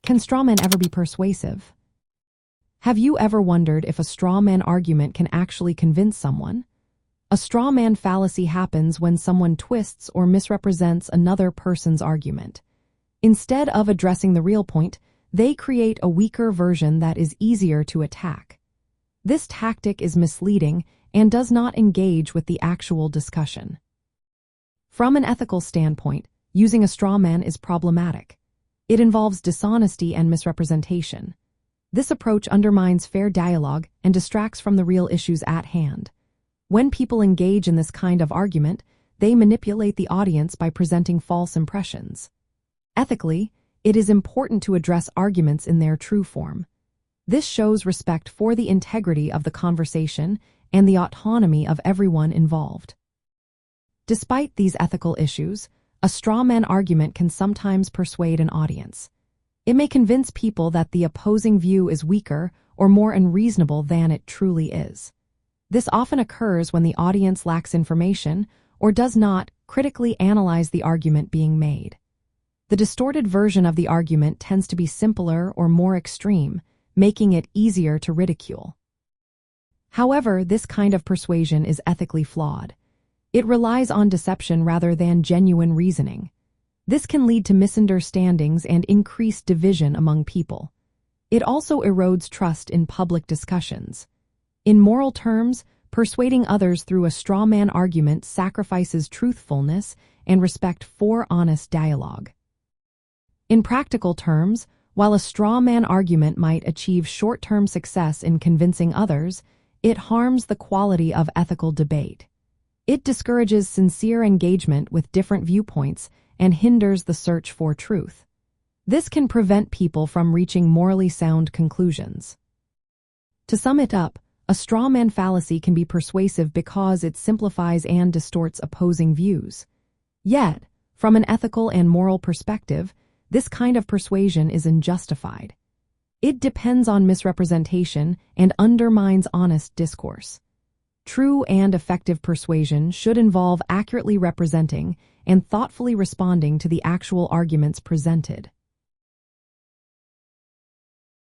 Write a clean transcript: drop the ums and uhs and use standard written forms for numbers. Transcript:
Can straw men ever be persuasive? Have you ever wondered if a straw man argument can actually convince someone? A straw man fallacy happens when someone twists or misrepresents another person's argument. Instead of addressing the real point, they create a weaker version that is easier to attack. This tactic is misleading and does not engage with the actual discussion. From an ethical standpoint, using a straw man is problematic. It involves dishonesty and misrepresentation. This approach undermines fair dialogue and distracts from the real issues at hand. When people engage in this kind of argument, they manipulate the audience by presenting false impressions. Ethically, it is important to address arguments in their true form. This shows respect for the integrity of the conversation and the autonomy of everyone involved. Despite these ethical issues, a straw man argument can sometimes persuade an audience. It may convince people that the opposing view is weaker or more unreasonable than it truly is. This often occurs when the audience lacks information or does not critically analyze the argument being made. The distorted version of the argument tends to be simpler or more extreme, making it easier to ridicule. However, this kind of persuasion is ethically flawed. It relies on deception rather than genuine reasoning. This can lead to misunderstandings and increased division among people. It also erodes trust in public discussions. In moral terms, persuading others through a straw man argument sacrifices truthfulness and respect for honest dialogue. In practical terms, while a straw man argument might achieve short-term success in convincing others, it harms the quality of ethical debate. It discourages sincere engagement with different viewpoints and hinders the search for truth. This can prevent people from reaching morally sound conclusions. To sum it up, a straw man fallacy can be persuasive because it simplifies and distorts opposing views. Yet, from an ethical and moral perspective, this kind of persuasion is unjustified. It depends on misrepresentation and undermines honest discourse. True and effective persuasion should involve accurately representing and thoughtfully responding to the actual arguments presented.